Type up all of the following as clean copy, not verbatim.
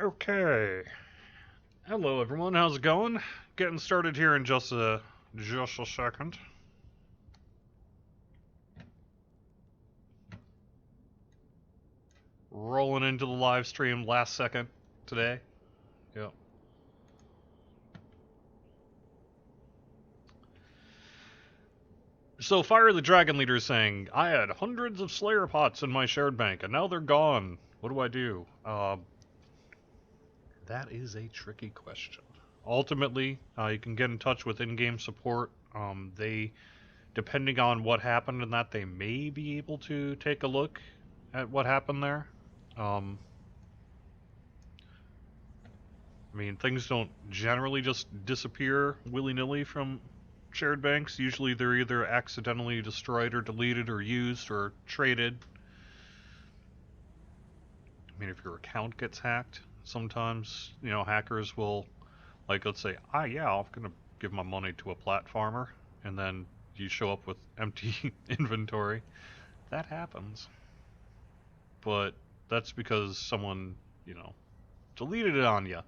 Okay. Hello, everyone. How's it going? Getting started here in just a second. Rolling into the live stream last second today. Yep. So, Fire the Dragon Leader is saying, I had hundreds of Slayer pots in my shared bank, and now they're gone. What do I do? That is a tricky question. Ultimately, you can get in touch with in-game support. Depending on what happened in that, they may be able to take a look at what happened there. I mean, things don't generally just disappear willy-nilly from shared banks. Usually they're either accidentally destroyed or deleted or used or traded. I mean, if your account gets hacked, sometimes, hackers will, like, let's say, yeah, I'm going to give my money to a platformer, and then you show up with empty inventory. That happens. But that's because someone, deleted it on you.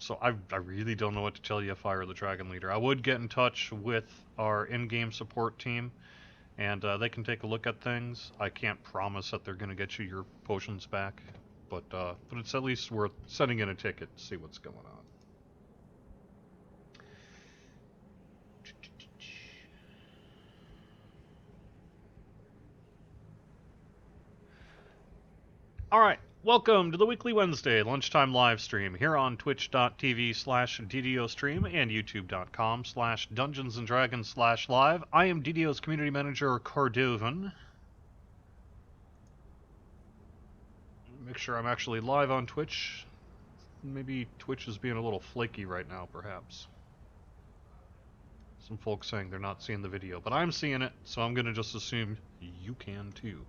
So I really don't know what to tell you, Fire the Dragon Leader. I would get in touch with our in-game support team, and they can take a look at things. I can't promise that they're going to get you your potions back, but it's at least worth sending in a ticket to see what's going on. All right. Welcome to the weekly Wednesday lunchtime live stream here on twitch.tv/DDO stream and youtube.com/Dungeons and Dragons/live. I am DDO's Community Manager Cordovan. Make sure I'm actually live on Twitch. Maybe Twitch is being a little flaky right now, perhaps. Some folks saying they're not seeing the video, but I'm seeing it, so I'm going to just assume you can too.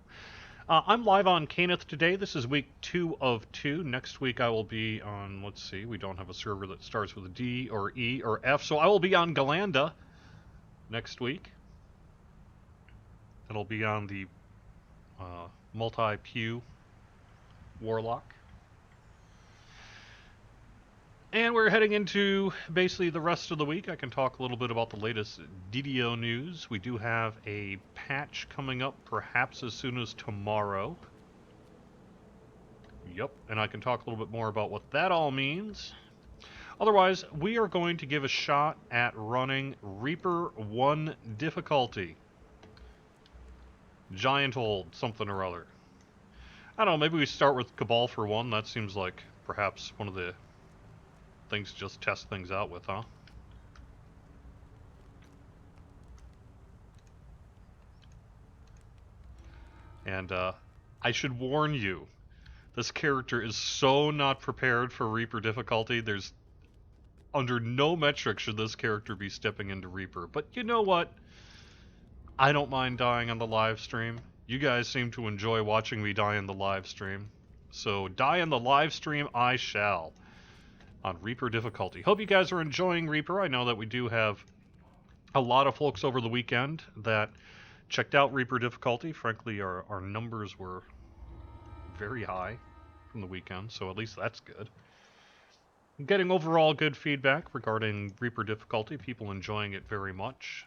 I'm live on Caneth today. This is week 2 of 2. Next week I will be on, let's see, we don't have a server that starts with a D or E or F, so I will be on Galanda next week. It'll be on the multi-pew Warlock. And we're heading into basically the rest of the week. I can talk a little bit about the latest DDO news. We do have a patch coming up perhaps as soon as tomorrow. Yep, and I can talk a little bit more about what that all means. Otherwise, we are going to give a shot at running Reaper 1 difficulty. Gianthold, something or other. I don't know, maybe we start with Cabal for 1. That seems like perhaps one of the things to just test things out with, huh? And I should warn you, this character is so not prepared for Reaper difficulty. There's under no metric should this character be stepping into Reaper. But you know what? I don't mind dying on the live stream. You guys seem to enjoy watching me die in the live stream. So die in the live stream I shall. On Reaper difficulty. Hope you guys are enjoying Reaper. I know that we do have a lot of folks over the weekend that checked out Reaper difficulty. Frankly, our numbers were very high from the weekend, so at least that's good. I'm getting overall good feedback regarding Reaper difficulty. People enjoying it very much.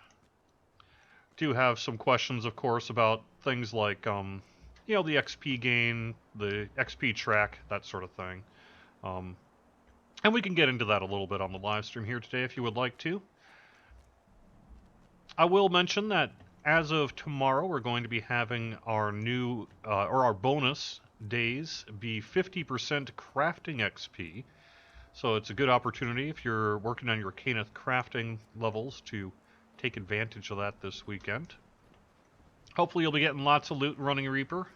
Do have some questions, of course, about things like, the XP gain, the XP track, that sort of thing. And we can get into that a little bit on the live stream here today if you would like to. I will mention that as of tomorrow, we're going to be having our new, or our bonus days be 50% crafting XP. So it's a good opportunity if you're working on your Caneth crafting levels to take advantage of that this weekend. Hopefully you'll be getting lots of loot running Reaper.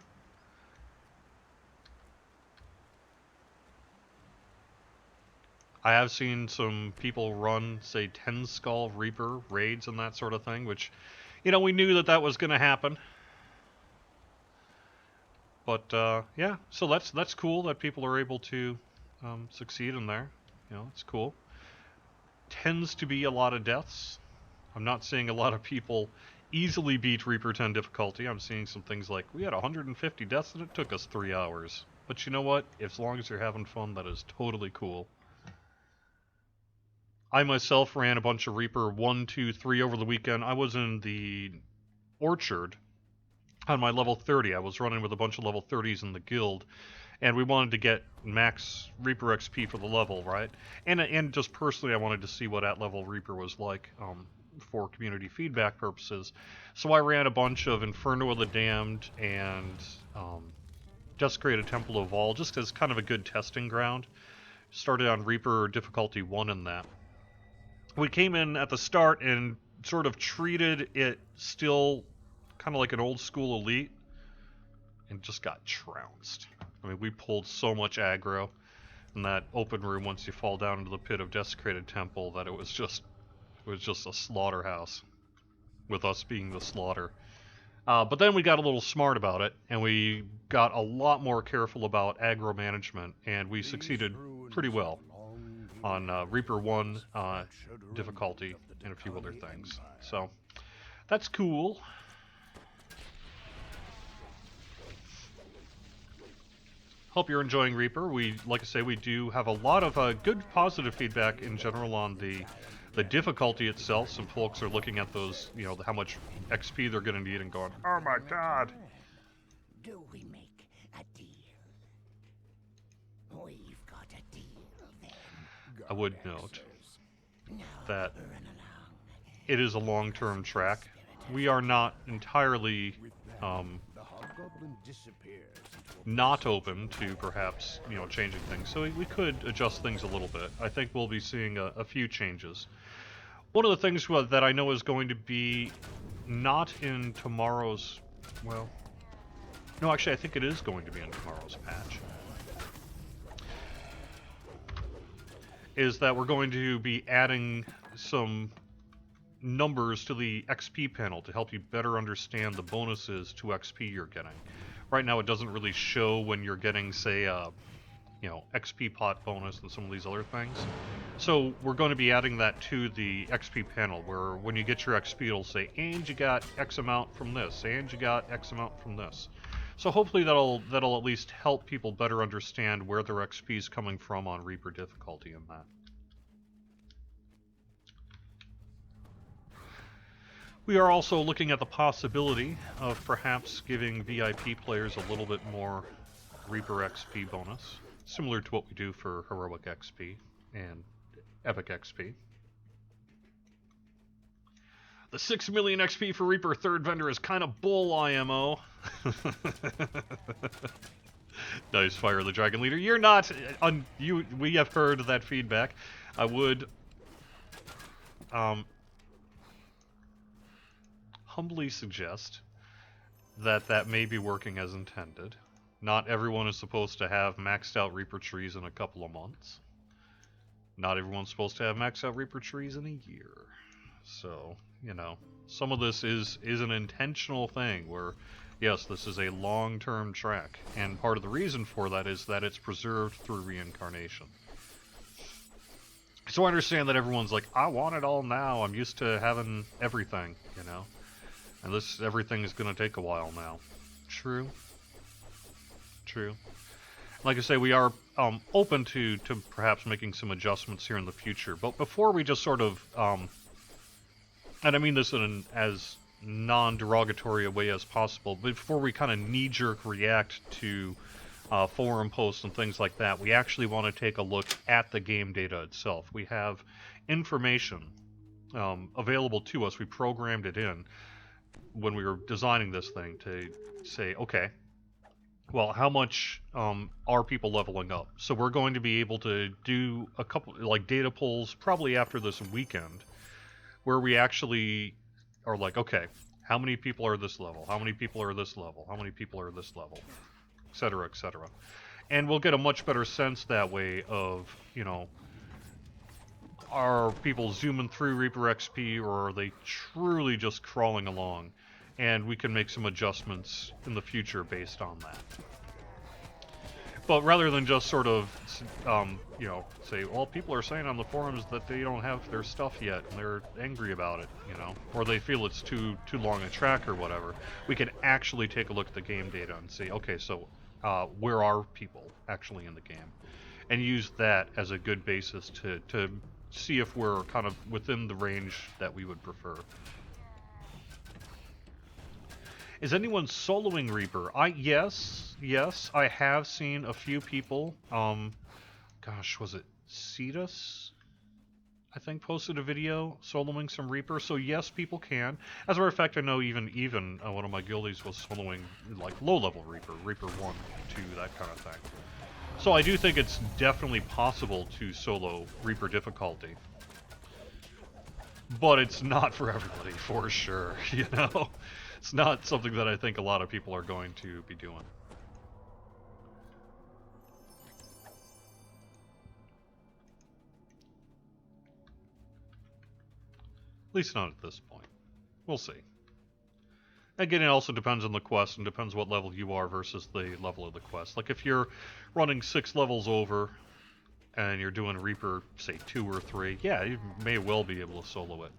I have seen some people run, say, 10 Skull Reaper raids and that sort of thing, which, we knew that was going to happen. But, yeah, so that's cool that people are able to succeed in there. It's cool. Tends to be a lot of deaths. I'm not seeing a lot of people easily beat Reaper 10 difficulty. I'm seeing some things like, we had 150 deaths and it took us 3 hours. But you know what? As long as you're having fun, that is totally cool. I myself ran a bunch of Reaper 1, 2, 3 over the weekend. I was in the Orchard on my level 30. I was running with a bunch of level 30s in the guild, and we wanted to get max Reaper XP for the level, right? And just personally, I wanted to see what at-level Reaper was like for community feedback purposes. So I ran a bunch of Inferno of the Damned and Desecrated Temple of All, just as kind of a good testing ground. Started on Reaper difficulty 1 in that. We came in at the start and sort of treated it still kind of like an old school elite and just got trounced. I mean, we pulled so much aggro in that open room once you fall down into the pit of Desecrated Temple that it was just a slaughterhouse, with us being the slaughter. But then we got a little smart about it, and we got a lot more careful about aggro management, and we succeeded pretty well on Reaper 1 difficulty and a few other things. So that's cool. Hope you're enjoying Reaper. Like I say, we do have a lot of good positive feedback in general on the difficulty itself. Some folks are looking at those, you know, how much XP they're going to need and going, oh my god. Do we make a deal? We've got a deal then. I would note that it is a long-term track. We are not entirely not open to perhaps, you know, changing things. So we could adjust things a little bit. I think we'll be seeing a few changes. One of the things that I know is going to be not in tomorrow's, well, no, actually I think it is going to be in tomorrow's patch, is that we're going to be adding some numbers to the XP panel to help you better understand the bonuses to XP you're getting. Right now it doesn't really show when you're getting, say, you know, XP pot bonus and some of these other things. So we're going to be adding that to the XP panel, where when you get your XP it'll say, and you got X amount from this, and you got X amount from this. So hopefully that'll at least help people better understand where their XP is coming from on Reaper difficulty in that. We are also looking at the possibility of perhaps giving VIP players a little bit more Reaper XP bonus, similar to what we do for Heroic XP and Epic XP. The 6 million XP for Reaper third vendor is kind of bull, IMO. Nice, Fire the Dragon Leader. You're not... we have heard that feedback. I would... humbly suggest that may be working as intended. Not everyone is supposed to have maxed out Reaper trees in a couple of months. Not everyone's supposed to have maxed out Reaper trees in a year. So, you know, some of this is an intentional thing where, yes, this is a long-term track, and part of the reason for that is that it's preserved through reincarnation. So I understand that everyone's like, I want it all now, I'm used to having everything, you know? And this everything is going to take a while now. True. True. Like I say, we are open to perhaps making some adjustments here in the future. But before we just sort of, and I mean this in as non-derogatory a way as possible, but before we kind of knee-jerk react to forum posts and things like that, we actually want to take a look at the game data itself. We have information available to us. We programmed it in when we were designing this thing to say, okay, well, how much are people leveling up? So we're going to be able to do a couple, like, data pulls probably after this weekend, where we actually are like, okay, how many people are this level? How many people are this level? How many people are this level? Etc., etc. And we'll get a much better sense that way of, you know, are people zooming through Reaper XP, or are they truly just crawling along? And we can make some adjustments in the future based on that. But rather than just sort of, you know, say, well, people are saying on the forums that they don't have their stuff yet, and they're angry about it, you know, or they feel it's too long a track or whatever, we can actually take a look at the game data and see, okay, so where are people actually in the game, and use that as a good basis to see if we're kind of within the range that we would prefer. Is anyone soloing Reaper? Yes, I have seen a few people. Gosh, was it Cetus? I think posted a video soloing some Reaper. So yes, people can. As a matter of fact, I know even one of my guildies was soloing like low-level Reaper, Reaper 1, 2, that kind of thing. So I do think it's definitely possible to solo Reaper difficulty. But it's not for everybody, for sure, you know? It's not something that I think a lot of people are going to be doing. At least not at this point. We'll see. Again, it also depends on the quest and depends what level you are versus the level of the quest. Like if you're running 6 levels over and you're doing Reaper, say 2 or 3, yeah, you may well be able to solo it.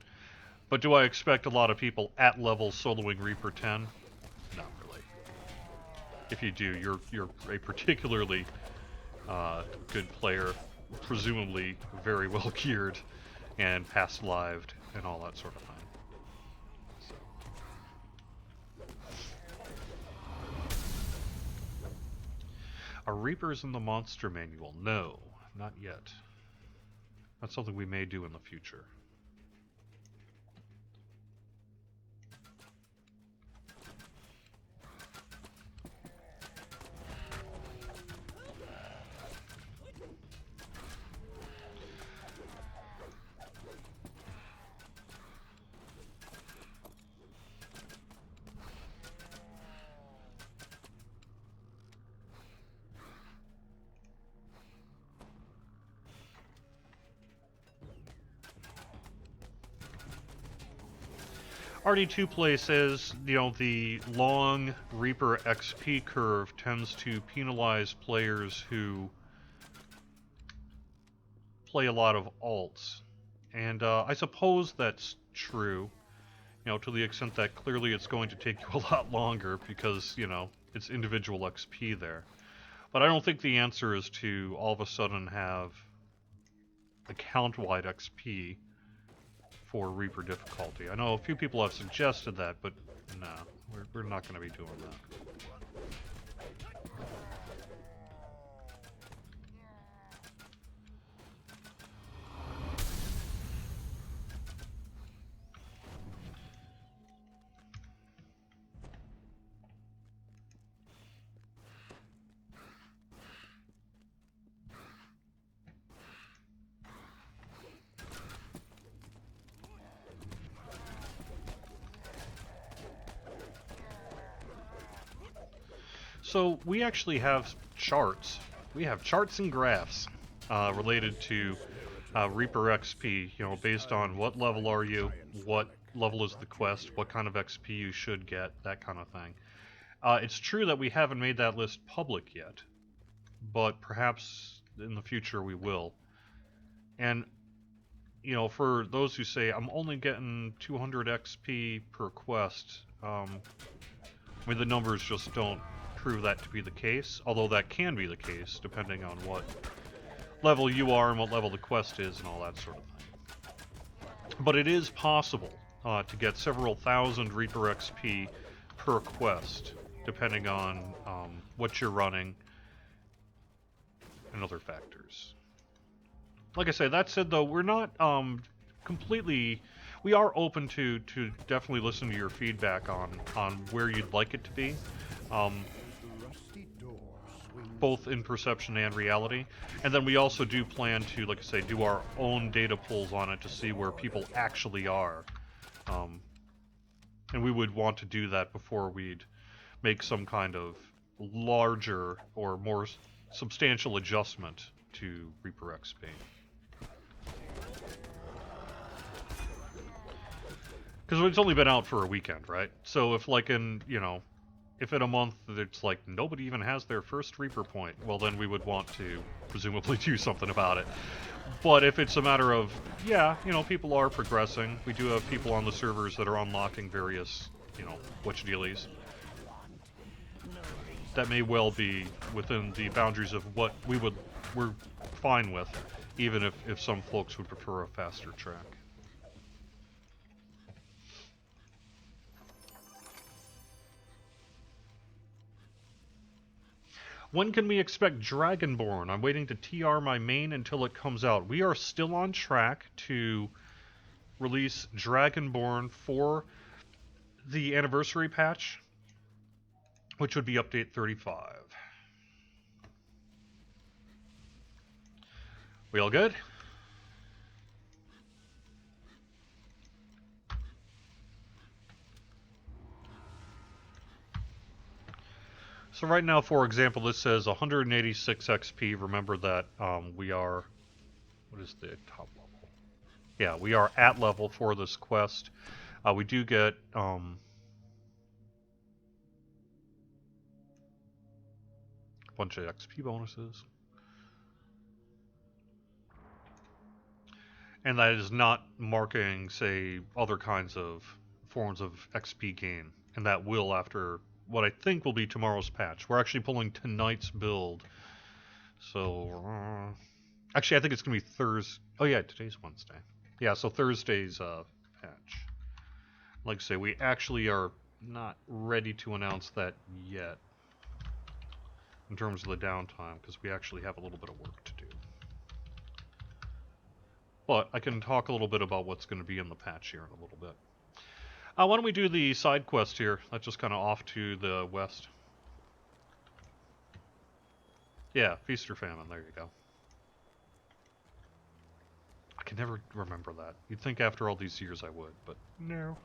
But do I expect a lot of people at level soloing Reaper 10? Not really. If you do, you're a particularly good player, presumably very well geared and past-lived and all that sort of thing. So. Are Reapers in the monster manual? No, not yet. That's something we may do in the future. RD2Play says, you know, the long Reaper XP curve tends to penalize players who play a lot of alts. And I suppose that's true, you know, to the extent that clearly it's going to take you a lot longer because, you know, it's individual XP there. But I don't think the answer is to all of a sudden have account-wide XP for Reaper difficulty. I know a few people have suggested that, but no, we're not going to be doing that. So we actually have charts. We have charts and graphs related to Reaper XP, you know, based on what level are you, what level is the quest, what kind of XP you should get, that kind of thing. It's true that we haven't made that list public yet, but perhaps in the future we will. And, you know, for those who say, I'm only getting 200 XP per quest, I mean, the numbers just don't prove that to be the case, although that can be the case depending on what level you are and what level the quest is and all that sort of thing. But it is possible to get several thousand Reaper XP per quest depending on what you're running and other factors. Like I say, that said though, we're not completely... We are open to definitely listen to your feedback on where you'd like it to be. Both in perception and reality. And then we also do plan to, like I say, do our own data pulls on it to see where people actually are. And we would want to do that before we'd make some kind of larger or more substantial adjustment to Reaper XP. Because it's only been out for a weekend, right? So if like in, you know, if in a month it's like nobody even has their first Reaper point, well then we would want to presumably do something about it. But if it's a matter of, yeah, you know, people are progressing, we do have people on the servers that are unlocking various, you know, whatchadealies. that may well be within the boundaries of what we're fine with, even if some folks would prefer a faster track. When can we expect Dragonborn? I'm waiting to TR my main until it comes out. We are still on track to release Dragonborn for the anniversary patch, which would be update 35. We all good? So right now, for example, this says 186 XP. Remember that we are... What is the top level? Yeah, we are at level for this quest. We do get... a bunch of XP bonuses. And that is not marking, say, other kinds of forms of XP gain. And that will after what I think will be tomorrow's patch. We're actually pulling tonight's build. So, actually, I think it's going to be Thursday. Oh, yeah, today's Wednesday. Yeah, so Thursday's patch. Like I say, we actually are not ready to announce that yet in terms of the downtime, because we actually have a little bit of work to do. But I can talk a little bit about what's going to be in the patch here in a little bit. Why don't we do the side quest here? That's just kind of off to the west. Yeah, Feast or Famine, there you go. I can never remember that. You'd think after all these years I would, but no.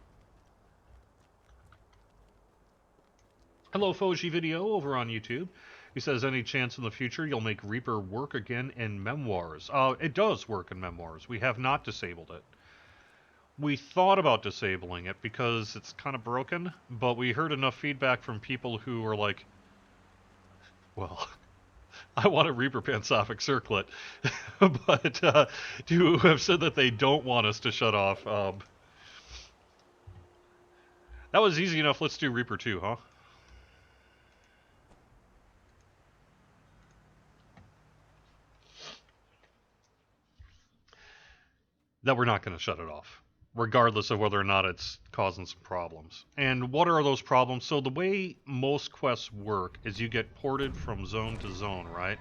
Hello, Foji Video over on YouTube. He says, any chance in the future you'll make Reaper work again in Memoirs? It does work in Memoirs. We have not disabled it. We thought about disabling it because it's kind of broken, but we heard enough feedback from people who were like, well, I want a Reaper Pansophic Circlet, but who have said that they don't want us to shut off. That was easy enough. Let's do Reaper 2, huh? That we're not going to shut it off, regardless of whether or not it's causing some problems. And what are those problems? So the way most quests work is you get ported from zone to zone, right?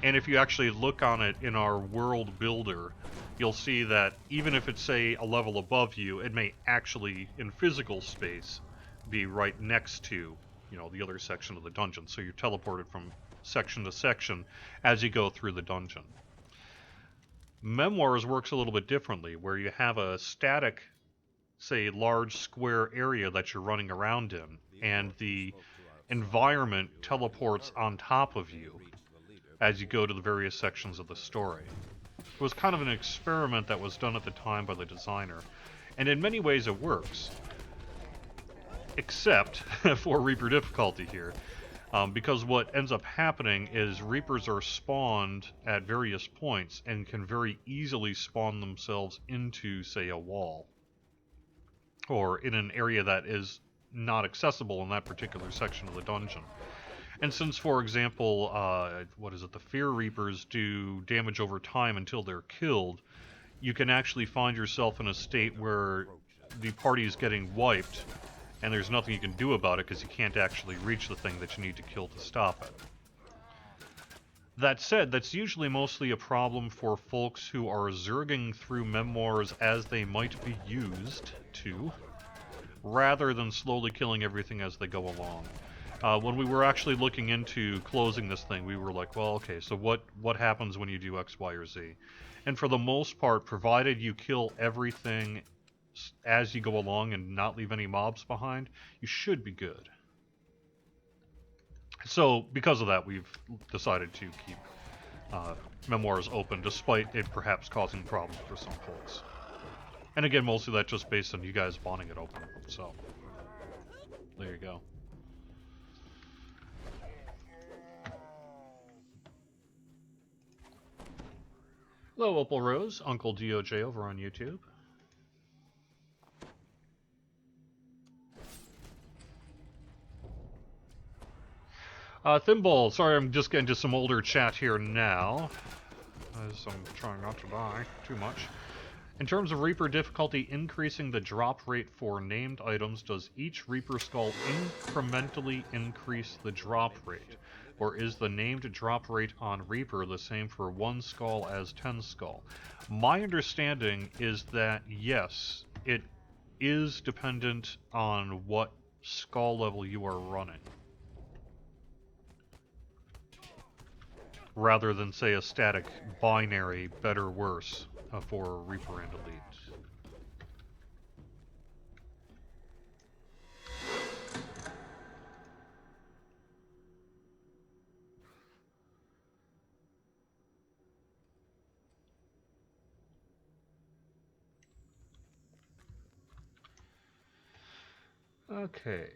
And if you actually look on it in our world builder, you'll see that even if it's, say, a level above you, it may actually, in physical space, be right next to, you know, the other section of the dungeon. So you're teleported from section to section as you go through the dungeon. Memoirs works a little bit differently, where you have a static, say, large square area that you're running around in, and the environment teleports on top of you as you go to the various sections of the story. It was kind of an experiment that was done at the time by the designer, and in many ways it works. Except for Reaper difficulty here. Because what ends up happening is Reapers are spawned at various points and can very easily spawn themselves into, say, a wall. Or in an area that is not accessible in that particular section of the dungeon. And since, for example, the Fear Reapers do damage over time until they're killed, you can actually find yourself in a state where the party is getting wiped, and there's nothing you can do about it because you can't actually reach the thing that you need to kill to stop it. That said, that's usually mostly a problem for folks who are zerging through Memoirs as they might be used to, rather than slowly killing everything as they go along. When we were actually looking into closing this thing, we were like, well, okay, so what happens when you do X, Y, or Z? And for the most part, provided you kill everything as you go along and not leave any mobs behind, you should be good. So, because of that, we've decided to keep Memoirs open, despite it perhaps causing problems for some folks. And again, mostly that's just based on you guys wanting it open, so there you go. Hello, Opal Rose, Uncle DOJ over on YouTube. Thimble, sorry I'm just getting to some older chat here now, as I'm trying not to die too much. In terms of Reaper difficulty, increasing the drop rate for named items, does each Reaper skull incrementally increase the drop rate? Or is the named drop rate on Reaper the same for 1 skull as 10 skull? My understanding is that yes, it is dependent on what skull level you are running, rather than say a static binary better worse for Reaper and Elite. Okay.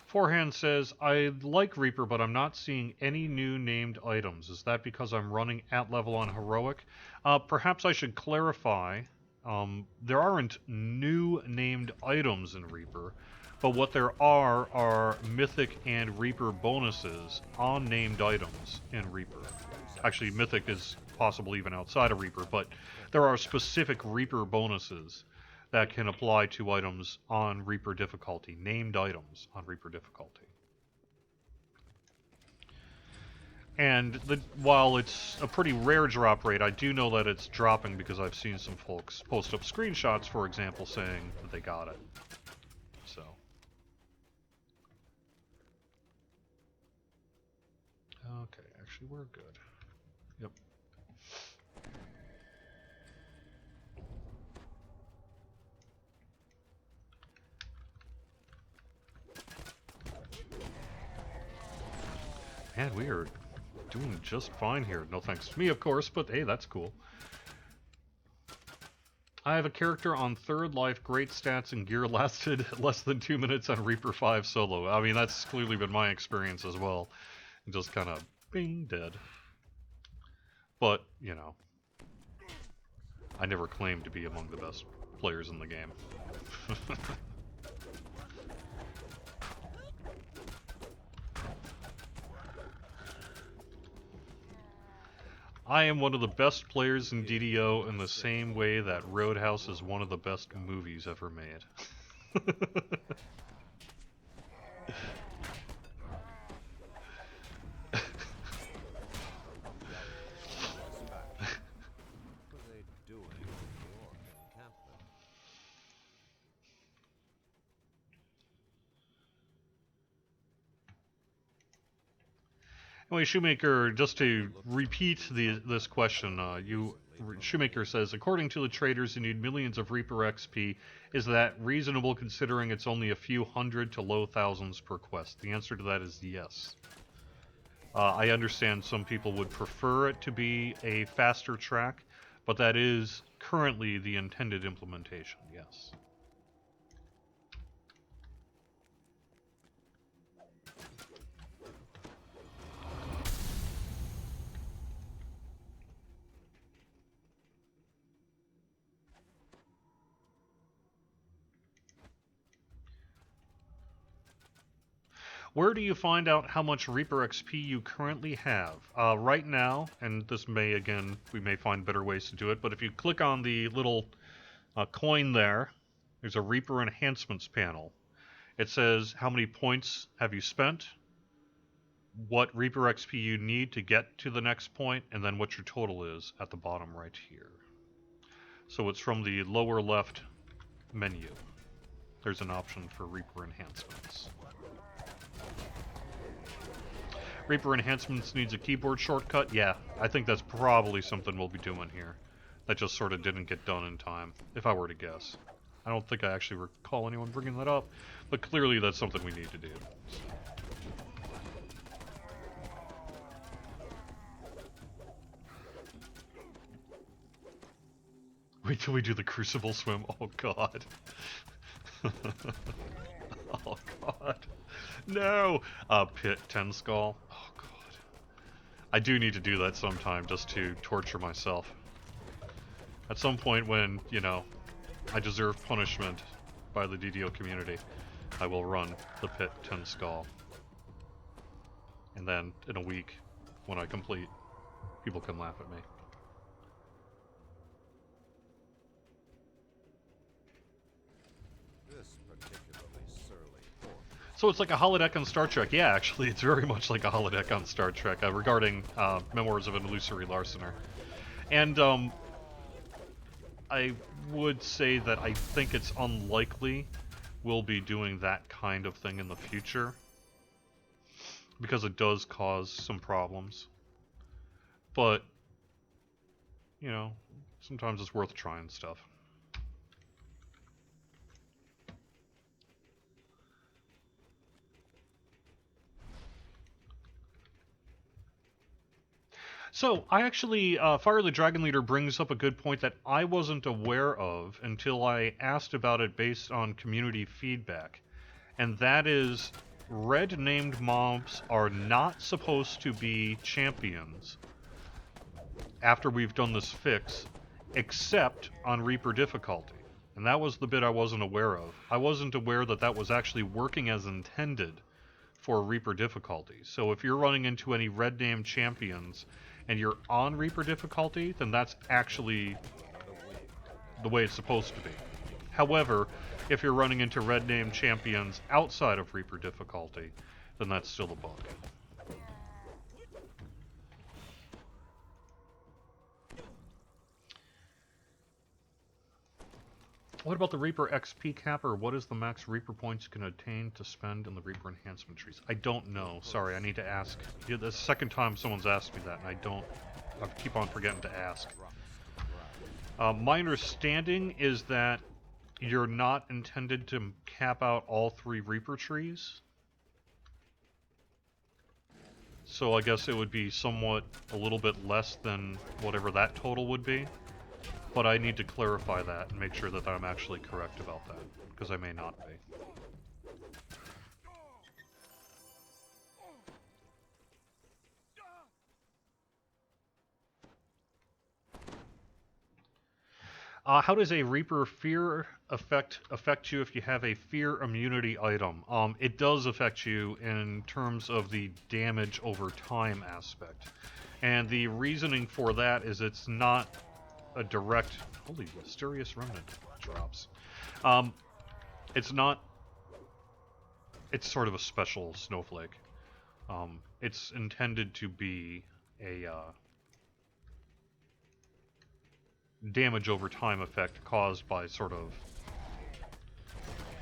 Forehand says, I like Reaper, but I'm not seeing any new named items. Is that because I'm running at level on Heroic? Perhaps I should clarify. There aren't new named items in Reaper, but what there are Mythic and Reaper bonuses on named items in Reaper. Actually, Mythic is possible even outside of Reaper, but there are specific Reaper bonuses that can apply to items on Reaper difficulty, named items on Reaper difficulty. And while it's a pretty rare drop rate, I do know that it's dropping because I've seen some folks post up screenshots, for example, saying that they got it. So. Okay, actually we're good. Yep. Man, we are doing just fine here. No thanks to me, of course, but hey, that's cool. I have a character on 3rd life, great stats and gear, lasted less than 2 minutes on Reaper 5 solo. I mean, that's clearly been my experience as well. Just kind of, bing, dead. But, you know, I never claimed to be among the best players in the game. I am one of the best players in DDO in the same way that Roadhouse is one of the best movies ever made. Anyway, Shoemaker, just to repeat this question, Shoemaker says, according to the traders, you need millions of Reaper XP. Is that reasonable considering it's only a few hundred to low thousands per quest? The answer to that is yes. I understand some people would prefer it to be a faster track, but that is currently the intended implementation, yes. Where do you find out how much Reaper XP you currently have? Right now, and this may, again, we may find better ways to do it, but if you click on the little coin there, there's a Reaper Enhancements panel. It says how many points have you spent, what Reaper XP you need to get to the next point, and then what your total is at the bottom right here. So it's from the lower left menu. There's an option for Reaper Enhancements. Reaper Enhancements needs a keyboard shortcut? Yeah, I think that's probably something we'll be doing here. That just sort of didn't get done in time, if I were to guess. I don't think I actually recall anyone bringing that up, but clearly that's something we need to do. Wait till we do the Crucible swim. Oh god. Oh god. No! Pit 10 skull. Oh god. I do need to do that sometime just to torture myself. At some point when, you know, I deserve punishment by the DDO community. I will run the Pit 10 Skull. And then, in a week, when I complete, people can laugh at me. This particularly surly pork. So it's like a holodeck on Star Trek. Yeah, actually, it's very much like a holodeck on Star Trek regarding Memoirs of an Illusory Larcener. And I would say that I think it's unlikely we'll be doing that kind of thing in the future, because it does cause some problems. But, you know, sometimes it's worth trying stuff. So, I actually, Fire the Dragon Leader brings up a good point that I wasn't aware of until I asked about it based on community feedback. And that is, red named mobs are not supposed to be champions after we've done this fix, except on Reaper difficulty. And that was the bit I wasn't aware of. I wasn't aware that that was actually working as intended for Reaper difficulty. So if you're running into any red named champions and you're on Reaper difficulty, then that's actually the way it's supposed to be. However, if you're running into red named champions outside of Reaper difficulty, then that's still a bug. What about the Reaper XP cap, or what is the max Reaper points you can attain to spend in the Reaper enhancement trees? I don't know. Sorry, I need to ask. Yeah, the second time someone's asked me that, and I keep on forgetting to ask. My understanding is that you're not intended to cap out all 3 Reaper trees. So I guess it would be somewhat a little bit less than whatever that total would be. But I need to clarify that and make sure that I'm actually correct about that, because I may not be. How does a Reaper fear affect you if you have a fear immunity item? It does affect you in terms of the damage over time aspect. And the reasoning for that is it's not a direct... Holy mysterious remnant drops. It's not... It's sort of a special snowflake. It's intended to be a... damage over time effect caused by sort of,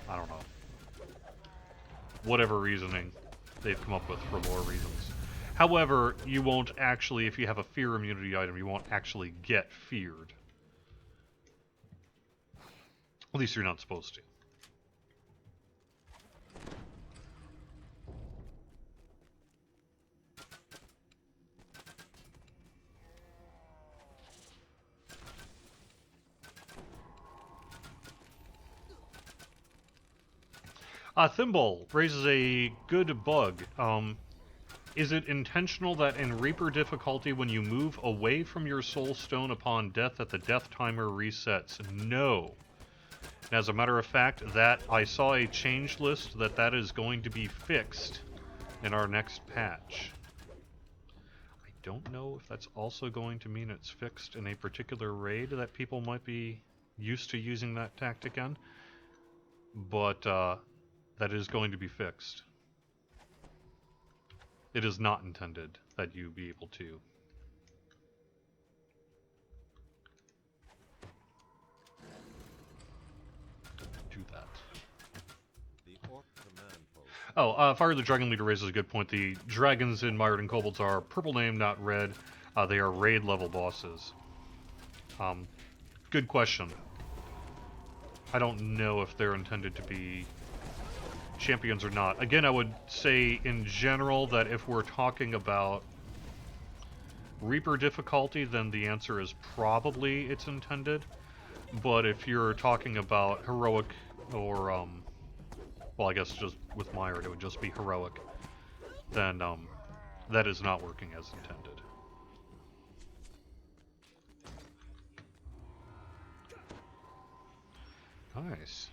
I don't know, whatever reasoning they've come up with for lore reasons. However, you won't actually, if you have a fear immunity item, you won't actually get feared. At least you're not supposed to. Thimble raises a good bug. Is it intentional that in Reaper difficulty, when you move away from your soul stone upon death, that the death timer resets? No. As a matter of fact, that I saw a change list that is going to be fixed in our next patch. I don't know if that's also going to mean it's fixed in a particular raid that people might be used to using that tactic in, but that is going to be fixed. It is not intended that you be able to do that. Oh, Fire the Dragon Leader raises a good point. The dragons in Mired and Kobolds are purple name, not red. They are raid level bosses. Good question. I don't know if they're intended to be champions or not. Again, I would say in general that if we're talking about Reaper difficulty, then the answer is probably it's intended. But if you're talking about heroic or, well, I guess just with Mired, it would just be heroic, then that is not working as intended. Nice.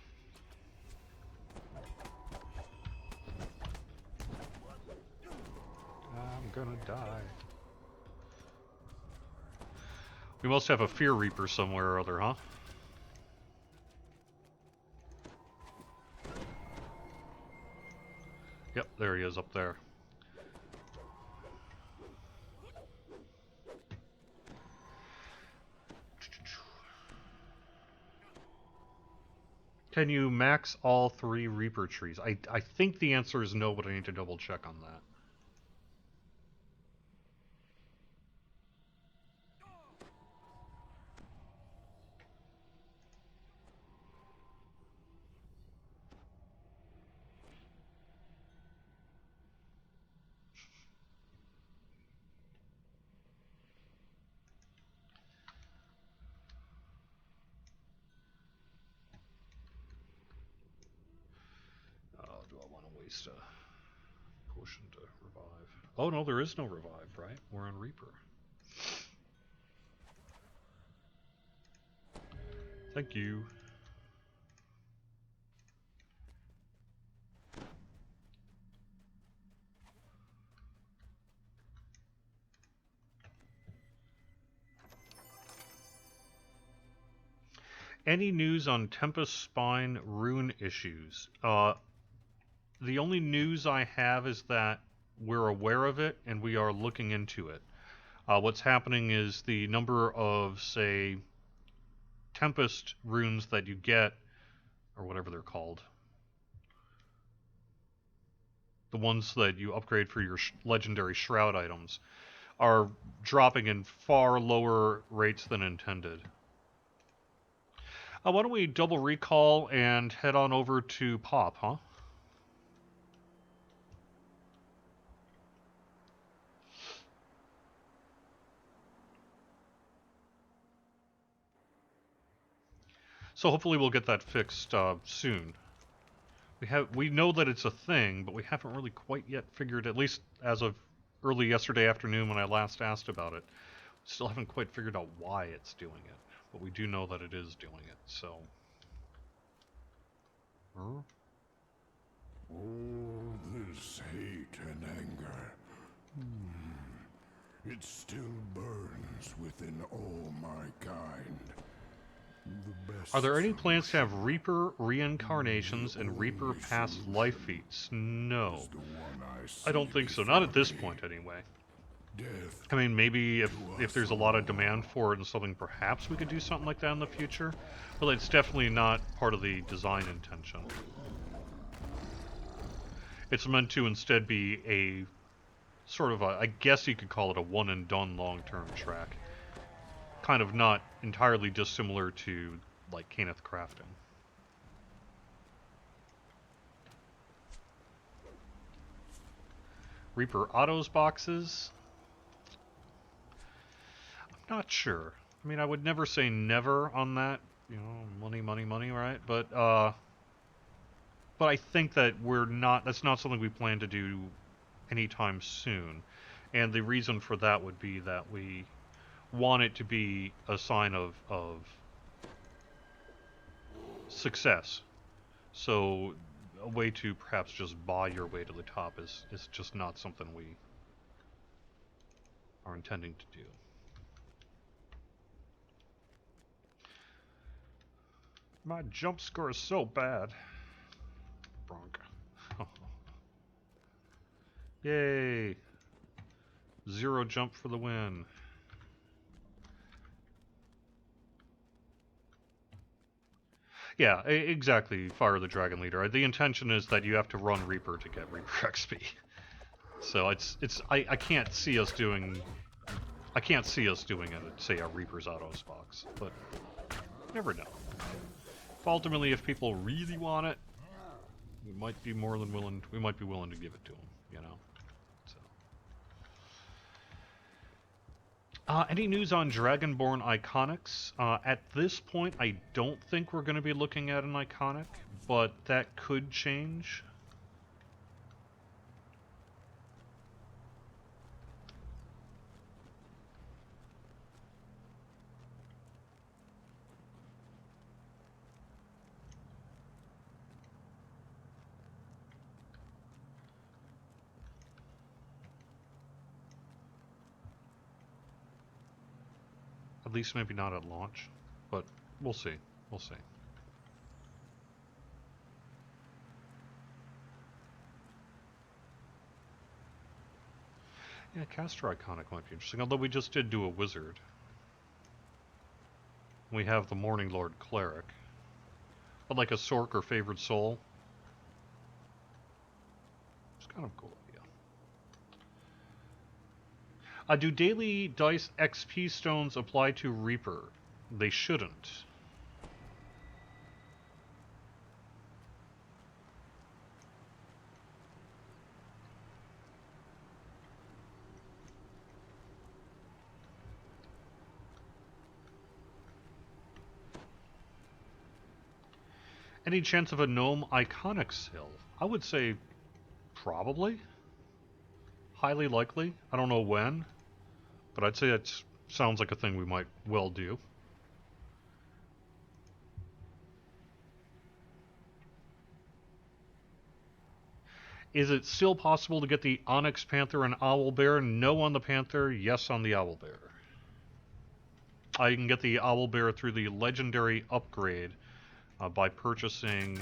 I'm gonna die. We must have a Fear Reaper somewhere or other, huh? Yep, there he is up there. Can you max all 3 Reaper trees? I think the answer is no, but I need to double check on that. Oh, do I want to waste a potion to revive? Oh no, there is no revive, right? We're on Reaper. Thank you. Any news on Tempest Spine rune issues? The only news I have is that we're aware of it and we are looking into it. What's happening is the number of, say, Tempest runes that you get, or whatever they're called, the ones that you upgrade for your legendary shroud items, are dropping in far lower rates than intended. Why don't we double recall and head on over to Pop, huh? So hopefully we'll get that fixed soon. We know that it's a thing, but we haven't really quite yet figured, at least as of early yesterday afternoon when I last asked about it, still haven't quite figured out why it's doing it. But we do know that it is doing it, so... Huh? All this hate and anger. It still burns within all my kind. The best Are there any for plans to have sure Reaper reincarnations and Reaper only past life solution feats? No. is the one I don't see think so. Not at before this me. point, anyway. Death I mean, maybe if to us there's a lot of all. demand for it and something, perhaps we could do something like that in the future. But it's definitely not part of the design intention. It's meant to instead be a sort of a, I guess you could call it a one and done long-term track. Kind of not entirely dissimilar to, like, Kenneth Crafting. Reaper Autos boxes? I'm not sure. I mean, I would never say never on that. You know, money, money, money, right? But I think that that's not something we plan to do anytime soon. And the reason for that would be that we want it to be a sign of success. So a way to perhaps just buy your way to the top is just not something we are intending to do. My jump score is so bad. Bronca. Yay! 0 jump for the win. Yeah, exactly, Fire the Dragon Leader. The intention is that you have to run Reaper to get Reaper XP. So I can't see us doing it at, say, a Reaper's Autos box, but you never know. Ultimately, if people really want it, we might be willing to give it to them, you know. So any news on Dragonborn Iconics? At this point, I don't think we're going to be looking at an iconic, but that could change. At least maybe not at launch, but we'll see. We'll see. Yeah, caster iconic might be interesting, although we just did do a wizard. We have the Morning Lord cleric. But like a Sork or Favored Soul. It's kind of a cool idea. Do daily dice XP stones apply to Reaper? They shouldn't. Any chance of a gnome iconics hill? I would say probably. Highly likely. I don't know when, but I'd say it sounds like a thing we might well do. Is it still possible to get the Onyx Panther and Owlbear? No on the Panther, yes on the Owlbear. You can get the Owlbear through the legendary upgrade by purchasing...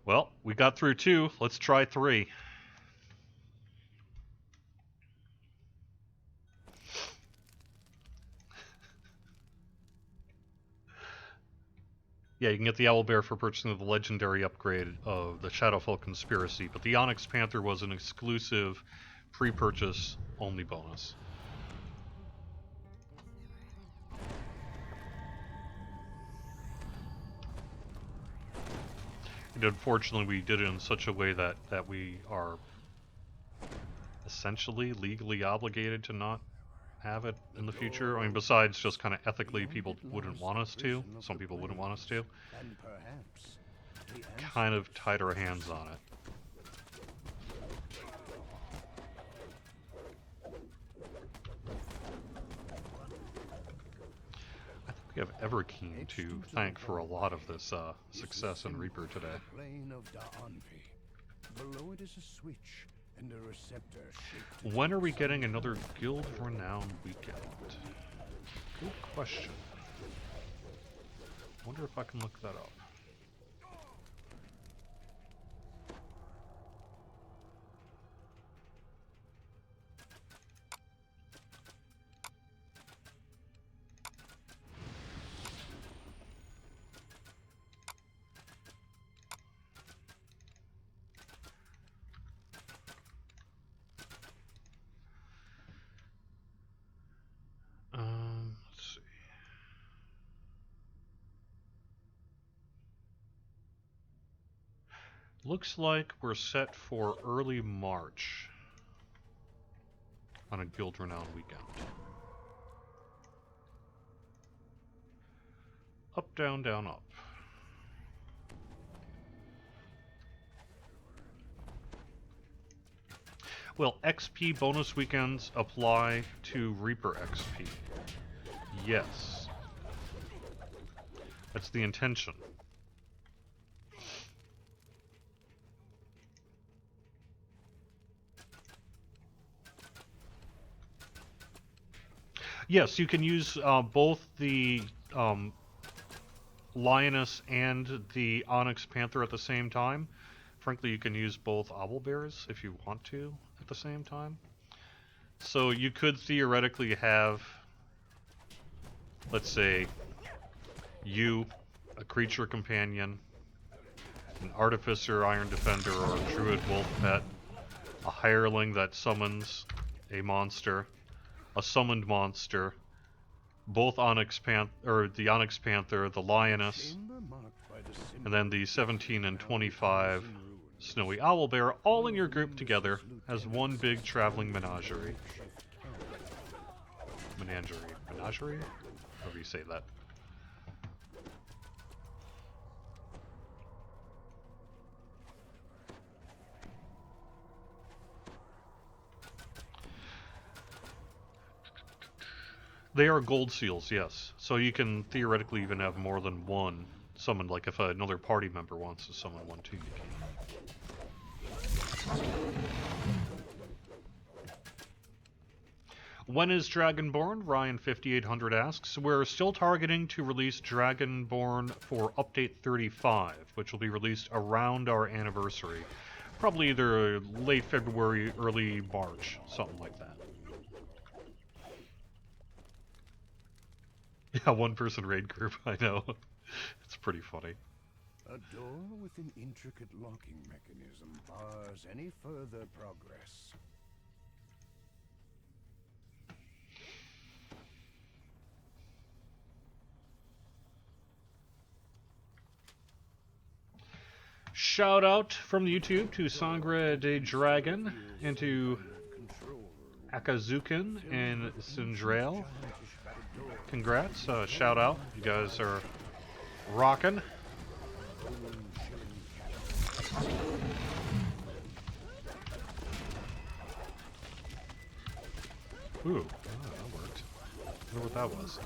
Well, we got through 2. Let's try 3. Yeah, you can get the Owlbear for purchasing the legendary upgrade of the Shadowfell Conspiracy, but the Onyx Panther was an exclusive pre-purchase only bonus. And unfortunately, we did it in such a way that we are essentially legally obligated to not have it in the future. I mean, besides just kind of ethically, people wouldn't want us to. Some people wouldn't want us to. Kind of tied our hands on it. I think we have Everkeen to thank for a lot of this success in Reaper today. Below it is a switch and a receptor shaped. When are we getting another Guild Renown weekend? Good question. Wonder if I can look that up. Let's see. Looks like we're set for early March on a Guild Renown weekend. Up, down, down, up. Will XP bonus weekends apply to Reaper XP? Yes. That's the intention. Yes, you can use both the Lioness and the Onyx Panther at the same time. Frankly, you can use both Owlbears if you want to at the same time. So you could theoretically have, let's say, you, a creature companion, an Artificer, Iron Defender, or Druid Wolf Pet, a Hireling that summons a monster, a summoned monster, both Onyx Panther, the Onyx Panther, the Lioness, and then the 17 and 25 Snowy Owlbear, all in your group together as one big traveling menagerie. Menagerie? However you say that. They are gold seals, yes. So you can theoretically even have more than one summoned. Like if another party member wants to summon one too, you can. When is Dragonborn? Ryan5800 asks. We're still targeting to release Dragonborn for Update 35, which will be released around our anniversary. Probably either late February, early March, something like that. Yeah, one-person raid group, I know. It's pretty funny. A door with an intricate locking mechanism bars any further progress. Shout out from YouTube to Sangre de Dragon and to Akazukin and Sindrail. Congrats, shout out. You guys are rocking. Ooh, that worked. I wonder what that was.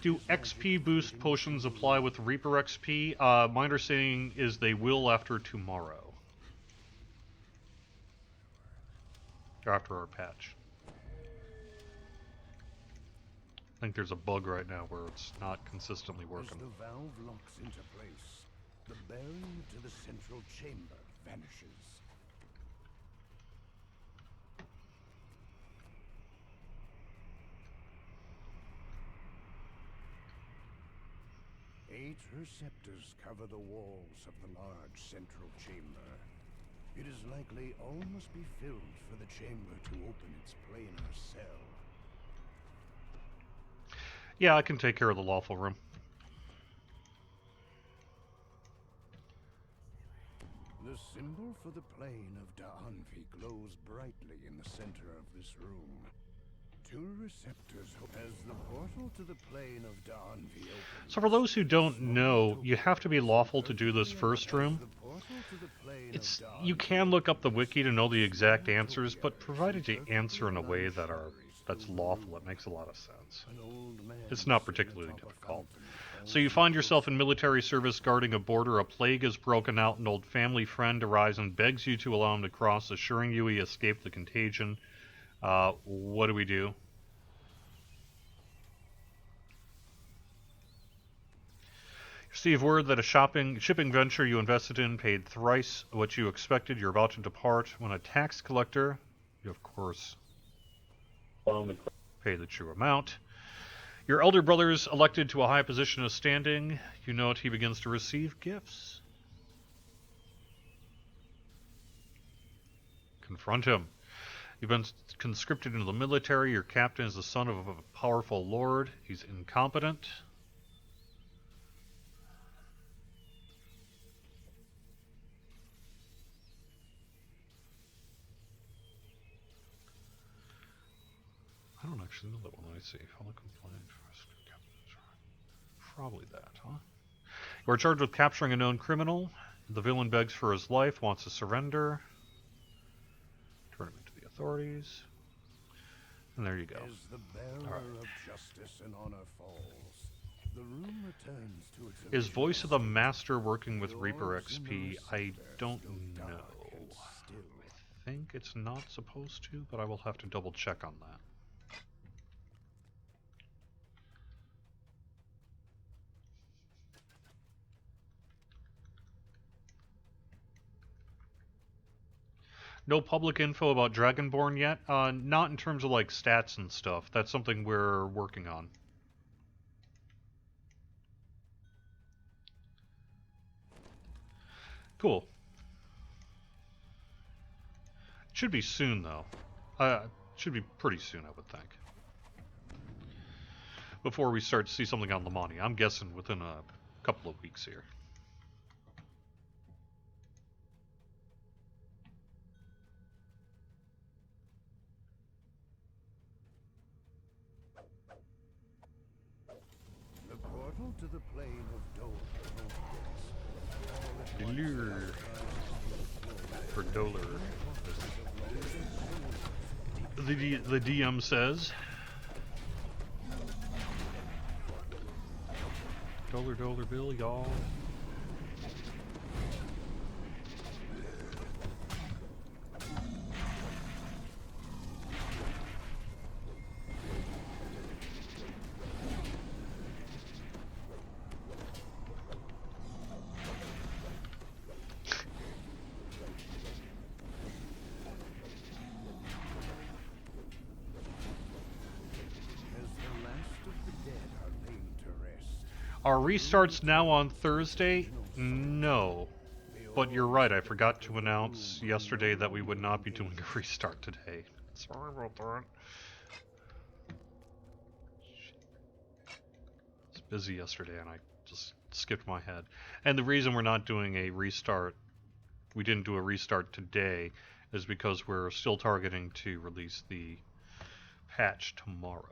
Do XP boost potions apply with Reaper XP? My understanding is they will after tomorrow. Or after our patch. I think there's a bug right now where it's not consistently working. As the valve locks into place, the bearing to the central chamber vanishes. Eight receptors cover the walls of the large central chamber. It is likely all must be filled for the chamber to open its planar cell. Yeah, I can take care of the lawful room. The symbol for the plane of Da'anvi glows brightly in the center of this room. Two receptors as the portal to the plane of Da'anvi opens. So for those who don't know, you have to be lawful to do this first room. You can look up the wiki to know the exact answers, but provided you answer in a way that's lawful, it makes a lot of sense. It's not particularly difficult. So you find yourself in military service guarding a border, a plague has broken out, an old family friend arrives and begs you to allow him to cross, assuring you he escaped the contagion. What do we do? Receive word that a shipping venture you invested in paid thrice what you expected. You're about to depart when a tax collector, you of course pay the true amount. Your elder brother's elected to a high position of standing. You note he begins to receive gifts. Confront him. You've been conscripted into the military. Your captain is the son of a powerful lord. He's incompetent. I don't actually know that one. I see. Follow complaint. Probably that, huh? You are charged with capturing a known criminal. The villain begs for his life, wants to surrender. Turn him into the authorities. And there you go. As the bearer of justice and honor falls, the room returns to its Is Voice of the Master working with Reaper XP? I don't know. I think it's not supposed to, but I will have to double check on that. No public info about Dragonborn yet. Not in terms of like stats and stuff. That's something we're working on. Cool. Should be soon though. Should be pretty soon, I would think. Before we start to see something on Lamani. I'm guessing within a couple of weeks here. To the plane of Dolar. For Dolar. The DM says. Dollar bill, y'all. Are restarts now on Thursday? No. But you're right, I forgot to announce yesterday that we would not be doing a restart today. Sorry about that. I was busy yesterday and I just skipped my head. And the reason we're not doing a restart, we didn't do a restart today, is because we're still targeting to release the patch tomorrow.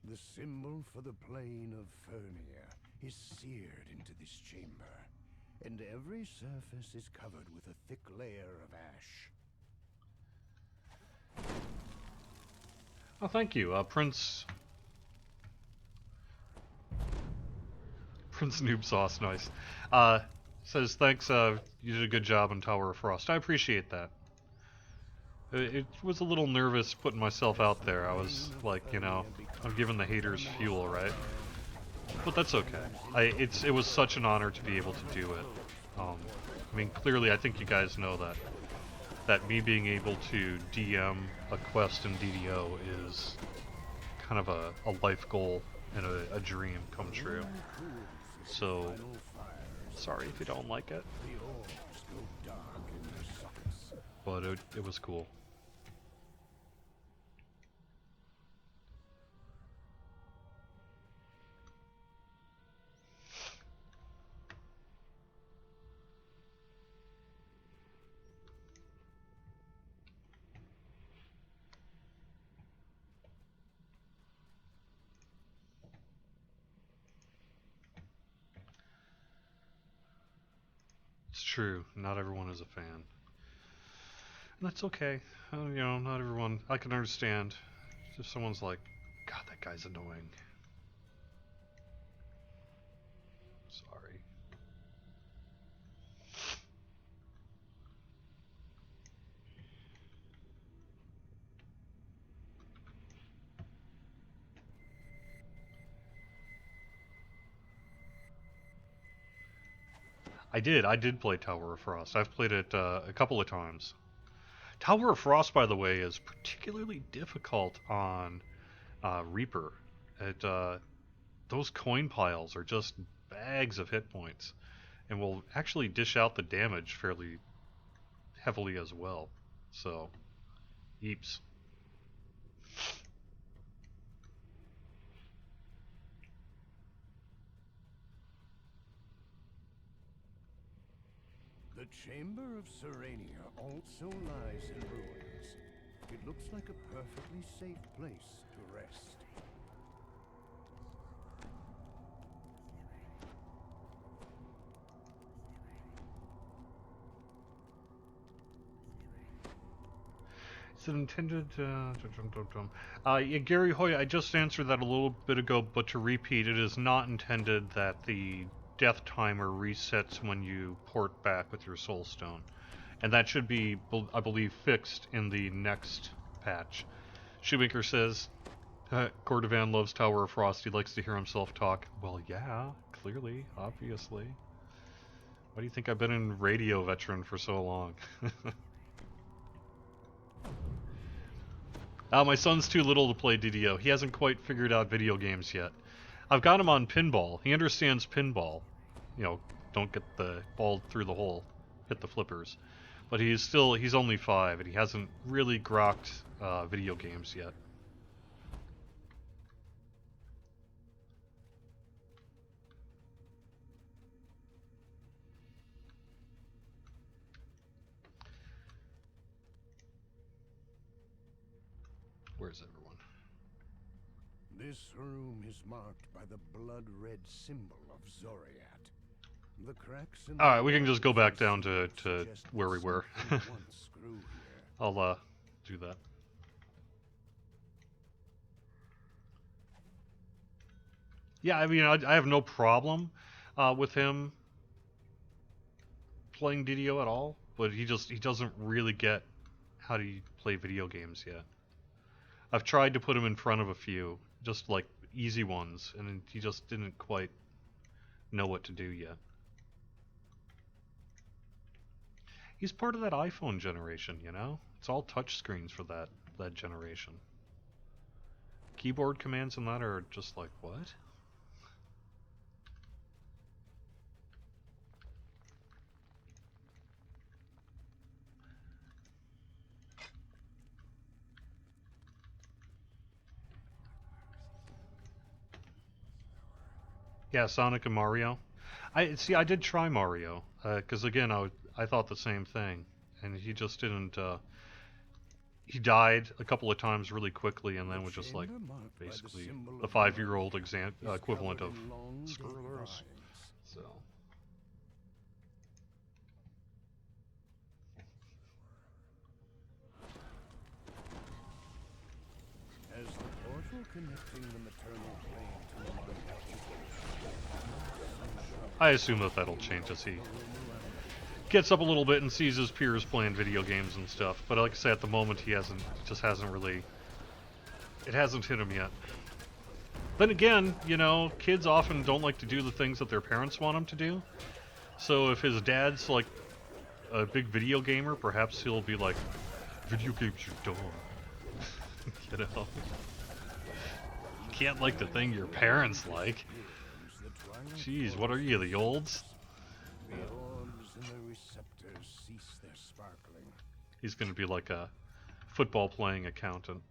The symbol for the plane of Fernia is seared into this chamber, and every surface is covered with a thick layer of ash. Oh, thank you, Prince Noob Sauce, nice. Says thanks. You did a good job on Tower of Frost. I appreciate that. It was a little nervous putting myself out there. I was like, you know, I'm giving the haters fuel, right? But that's okay. It was such an honor to be able to do it. I mean, clearly, I think you guys know that me being able to DM a quest in DDO is kind of a life goal and a dream come true. So, sorry if you don't like it. But it was cool. It's true, not everyone is a fan. And that's okay. You know, not everyone, I can understand. If someone's like, God, that guy's annoying. Sorry. I did play Tower of Frost. I've played it a couple of times. Tower of Frost, by the way, is particularly difficult on Reaper. Those coin piles are just bags of hit points, and will actually dish out the damage fairly heavily as well. So, heaps. The Chamber of Serenia also lies in ruins. It looks like a perfectly safe place to rest. Is it intended? Yeah, Gary Hoy, I just answered that a little bit ago, but to repeat, it is not intended that the death timer resets when you port back with your soul stone, and that should be, I believe, fixed in the next patch. Shoemaker says, Cordovan loves Tower of Frost. He likes to hear himself talk. Well, yeah, clearly, obviously. Why do you think I've been in radio veteran for so long? My son's too little to play DDO. He hasn't quite figured out video games yet. I've got him on pinball. He understands pinball. You know, don't get the ball through the hole, hit the flippers. But he's only 5, and he hasn't really grokked video games yet. Where's everyone? This room is marked by the blood-red symbol of Zoriat. The cracks in the Alright, we can just go back walls down to suggest where we were. something once grew here. I'll do that. Yeah, I mean, I have no problem with him playing DDO at all, but he doesn't really get how to play video games yet. I've tried to put him in front of a few, just like easy ones, and he just didn't quite know what to do yet. He's part of that iPhone generation, you know? It's all touch screens for that generation. Keyboard commands and that are just like, what? Yeah, Sonic and Mario. I see. I did try Mario because again, I thought the same thing, and he just didn't. He died a couple of times really quickly, and then was just like chamber marked by the basically symbol the of 5-year-old Darnvik is equivalent covered of in long dead screw this. vines. So As the portal connecting the maternal plane to the I assume that that'll change as he gets up a little bit and sees his peers playing video games and stuff. But like I say, at the moment he just hasn't really. It hasn't hit him yet. Then again, you know, kids often don't like to do the things that their parents want them to do. So if his dad's like a big video gamer, perhaps he'll be like, "Video games are dumb." You know, you can't like the thing your parents like. Jeez, what are you, the olds? The orbs and the receptors cease their sparkling. He's gonna be like a football playing accountant.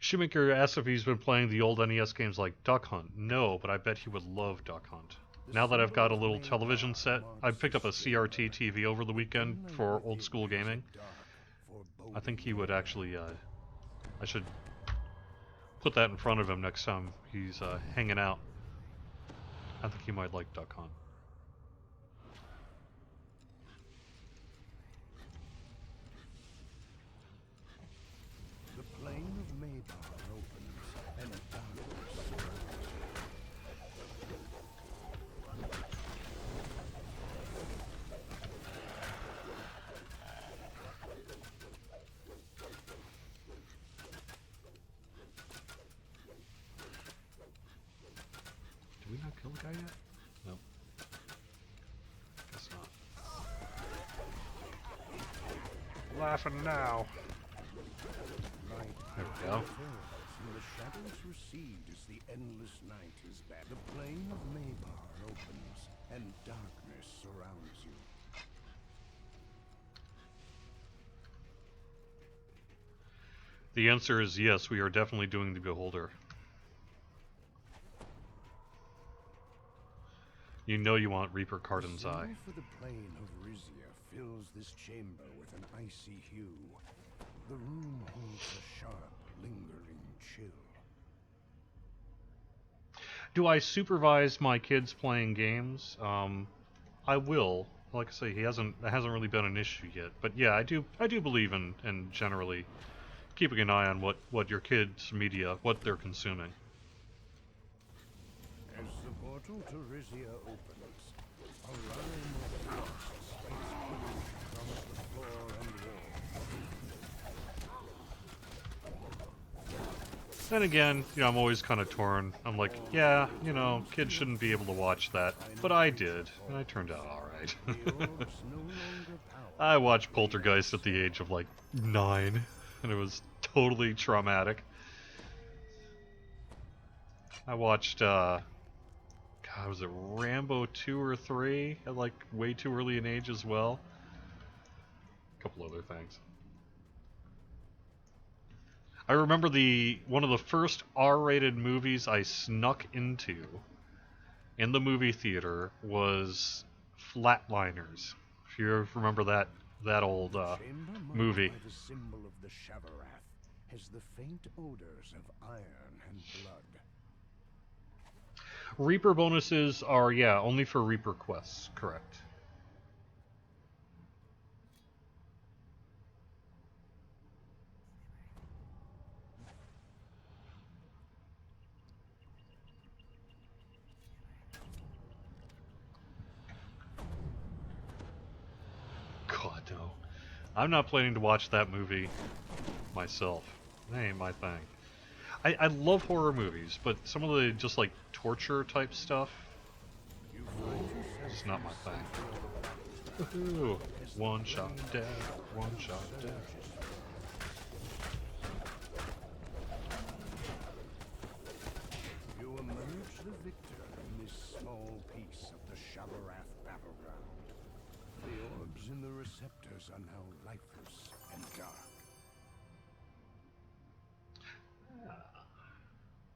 Shoemaker asks if he's been playing the old NES games like Duck Hunt. No, but I bet he would love Duck Hunt. Now that I've got a little television set, I picked up a CRT TV over the weekend for old school gaming. I think he would actually, I should put that in front of him next time he's hanging out. I think he might like Duck Hunt. The plain of Maybar opens, and darkness surrounds Did we not kill the guy yet? No. Guess not. Laughing now. light. There we go. And the shadows recede as the endless night is back. The plain of Maybar opens, and darkness surrounds you. The answer is yes, we are definitely doing the Beholder. You know you want Reaper Cardin's The Eye. symbol for the plain of Rizia fills this chamber with an icy hue. The room holds a sharp, lingering chill. Do I supervise my kids playing games? I will. Like I say, it hasn't really been an issue yet. But yeah, I do believe in generally keeping an eye on what your kids' media, what they're consuming. As the portal to Rizia opens, a line of frost strikes quickly across the floor and wall. Then again, you know, I'm always kind of torn. I'm like, yeah, you know, kids shouldn't be able to watch that, but I did, and I turned out all right. The orbs no longer power. I watched Poltergeist at the age of like 9, and it was totally traumatic. I watched, God, was it Rambo 2 or 3 at like way too early an age as well? A couple other things. I remember one of the first R-rated movies I snuck into in the movie theater was Flatliners. If you remember that old Chamber marked movie. by the symbol of the Shavarath has the faint odors of iron and blood. Reaper bonuses are, yeah, only for Reaper quests, correct. God, no. I'm not planning to watch that movie myself. That ain't my thing. I love horror movies, but some of the just like torture type stuff, You find yourself it's not my thing. Woohoo! One shot dead, one shot dead. You emerge the victor in this small piece of the Shabarath battleground. The orbs in the receptors are now lifeless and dark.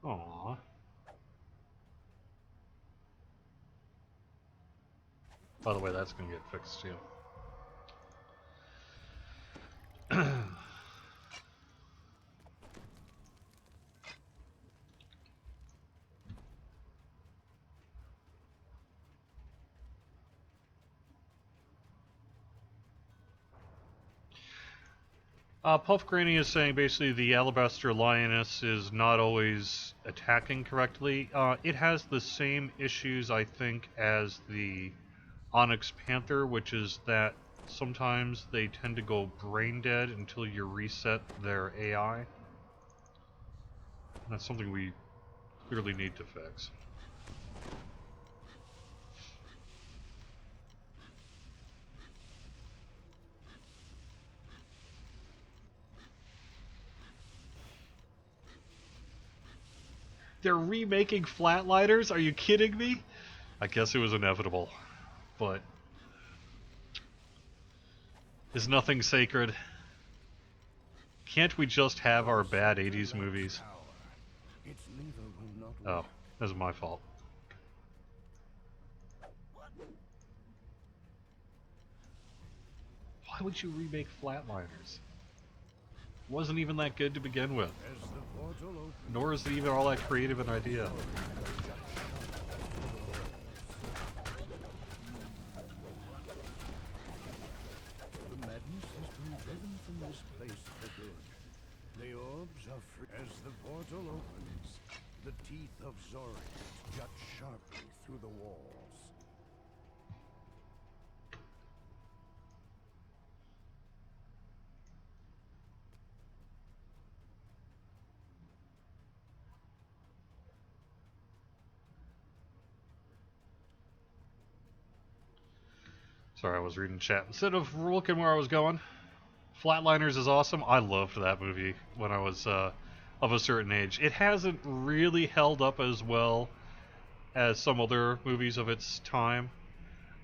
Aww. By the way, that's gonna get fixed too. Puff Granny is saying basically the Alabaster Lioness is not always attacking correctly. It has the same issues, I think, as the Onyx Panther, which is that sometimes they tend to go brain dead until you reset their AI. That's something we clearly need to fix. They're remaking Flatliners? Are you kidding me? I guess it was inevitable, but is nothing sacred? Can't we just have our bad 80s movies? Its lever will not Oh, work. that's my fault. Why would you remake Flatliners? Wasn't even that good to begin with. As the portal opens, Nor is it even all that creative an idea. the madness has been driven from this place for good. The orbs are free. As the portal opens, the teeth of Zoric jut sharply through the walls. Sorry, I was reading chat instead of looking where I was going. Flatliners is awesome. I loved that movie when I was of a certain age. It hasn't really held up as well as some other movies of its time.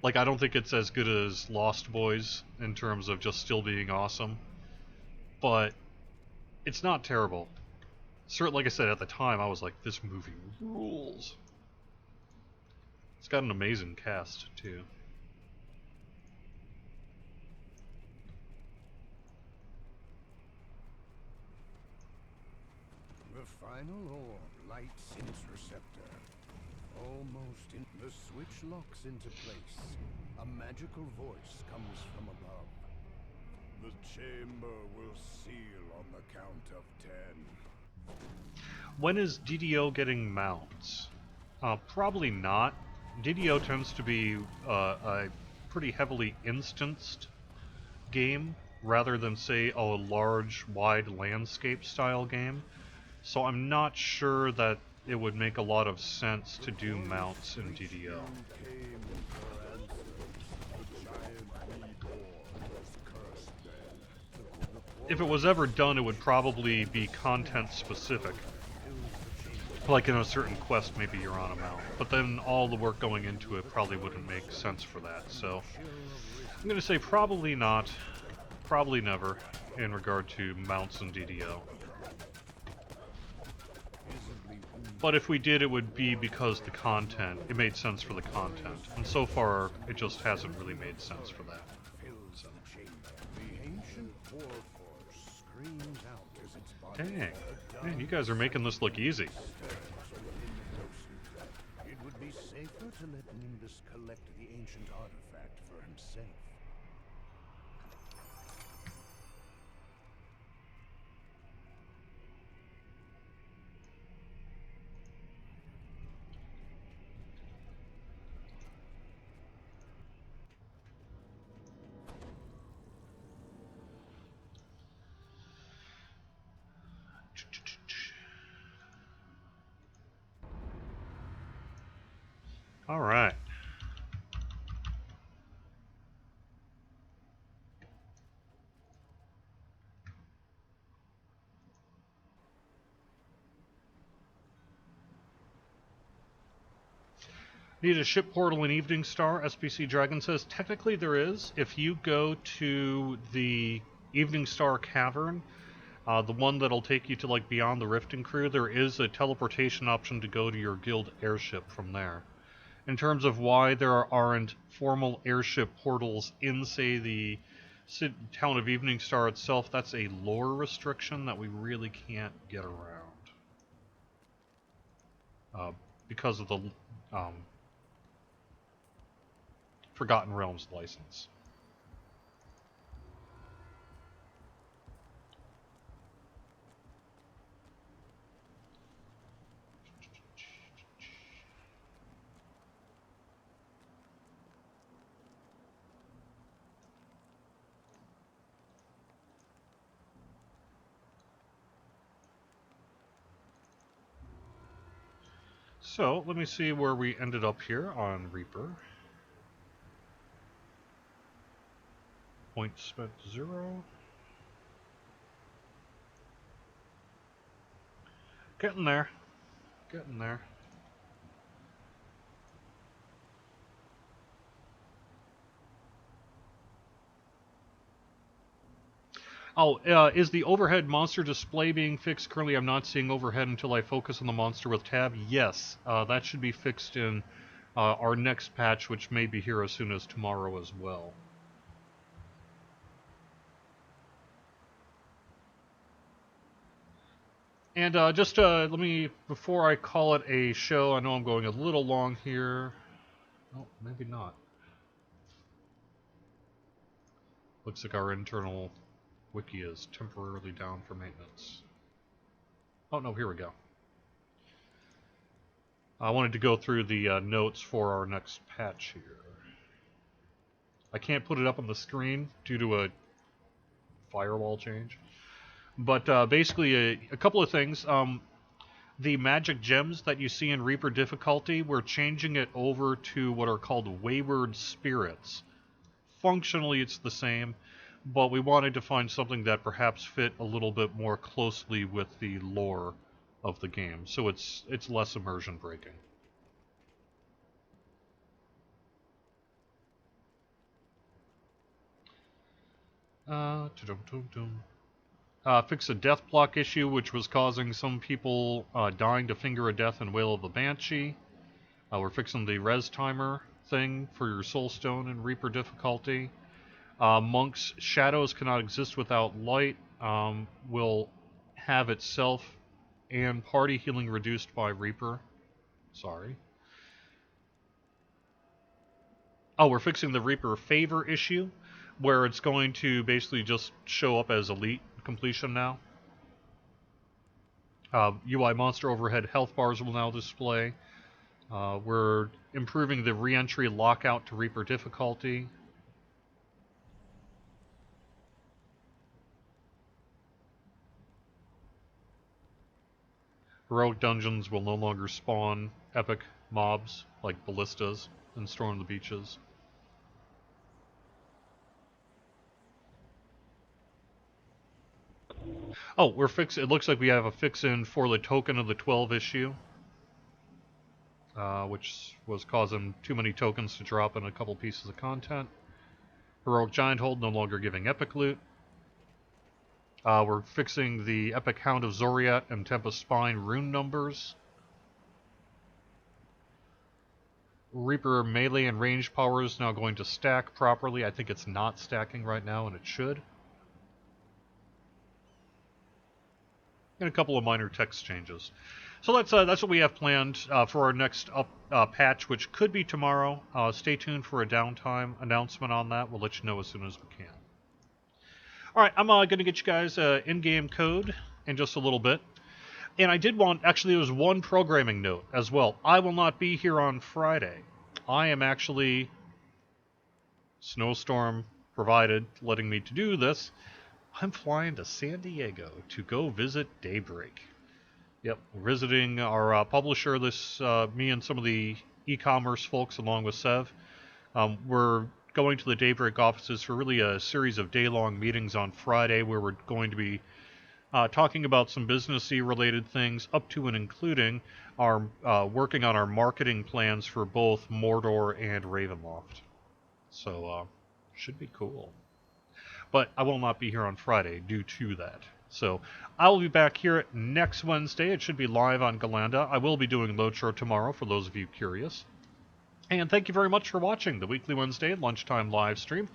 Like, I don't think it's as good as Lost Boys in terms of just still being awesome. But it's not terrible. Certainly, like I said, at the time, I was like, this movie rules. It's got an amazing cast, too. The final orb lights its receptor. Almost in the switch locks into place. A magical voice comes from above. The chamber will seal on the count of 10. When is DDO getting mounts? Probably not. DDO tends to be a pretty heavily instanced game rather than, say, a large, wide landscape style game. So I'm not sure that it would make a lot of sense to do mounts in DDO. Came for answers. The giant reborn was cursed then. If it was ever done, it would probably be content specific. Like in a certain quest, maybe you're on a mount. But then all the work going into it probably wouldn't make sense for that. So I'm going to say probably not, probably never, in regard to mounts in DDO. But if we did, it would be because the content, it made sense for the content. And so far, it just hasn't really made sense for that. So. The ancient war force screams out as its body. Dang. Man, you guys are making this look easy. It would be safer to let Nimbus collect the ancient artifact for himself. All right. Need a ship portal in Evening Star? SPC Dragon says technically there is. If you go to the Evening Star Cavern, the one that'll take you to like beyond the Rifting Crew, there is a teleportation option to go to your guild airship from there. In terms of why there aren't formal airship portals in, say, the town of Evening Star itself, that's a lore restriction that we really can't get around. Because of the Forgotten Realms license. So, let me see where we ended up here on Reaper. Points spent 0. Getting there. Getting there. Oh, is the overhead monster display being fixed? Currently, I'm not seeing overhead until I focus on the monster with tab. Yes, that should be fixed in our next patch, which may be here as soon as tomorrow as well. And just let me, before I call it a show, I know I'm going a little long here. Oh, maybe not. Looks like our internal wiki is temporarily down for maintenance. Oh, no, here we go. I wanted to go through the notes for our next patch here. I can't put it up on the screen due to a firewall change. But basically, a couple of things. The magic gems that you see in Reaper difficulty, we're changing it over to what are called Wayward Spirits. Functionally, it's the same, but we wanted to find something that perhaps fit a little bit more closely with the lore of the game, so it's less immersion breaking. Fix a death block issue, which was causing some people dying to Finger of Death and Wail of the Banshee. We're fixing the res timer thing for your soulstone and Reaper difficulty. Monk's shadows cannot exist without light. Will have itself and party healing reduced by Reaper. Sorry. Oh, we're fixing the Reaper favor issue, where it's going to basically just show up as elite completion now. UI monster overhead health bars will now display. We're improving the re-entry lockout to Reaper difficulty. Heroic dungeons will no longer spawn epic mobs like ballistas and storm the beaches. Oh, we're fixing. It looks like we have a fix-in for the token of the 12 issue, which was causing too many tokens to drop in a couple pieces of content. Heroic Gianthold no longer giving epic loot. We're fixing the Epic Hound of Zoriat and Tempest Spine rune numbers. Reaper melee and range power is now going to stack properly. I think it's not stacking right now, and it should. And a couple of minor text changes. So that's what we have planned for our next patch, which could be tomorrow. Stay tuned for a downtime announcement on that. We'll let you know as soon as we can. All right, I'm going to get you guys in-game code in just a little bit. And I did want, actually, there was one programming note as well. I will not be here on Friday. I am actually, snowstorm provided, letting me to do this. I'm flying to San Diego to go visit Daybreak. Yep, we're visiting our publisher. Me and some of the e-commerce folks along with Sev. We're going to the Daybreak offices for really a series of day-long meetings on Friday where we're going to be talking about some businessy related things up to and including our working on our marketing plans for both Mordor and Ravenloft. So, should be cool. But I will not be here on Friday due to that. So I will be back here next Wednesday. It should be live on Galanda. I will be doing Load tomorrow for those of you curious. And thank you very much for watching the weekly Wednesday lunchtime live stream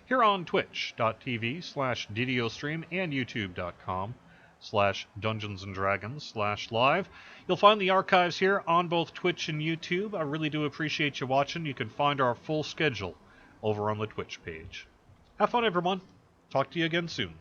here on twitch.tv/DDO stream and youtube.com/Dungeons and Dragons/live. You'll find the archives here on both Twitch and YouTube. I really do appreciate you watching. You can find our full schedule over on the Twitch page. Have fun, everyone. Talk to you again soon.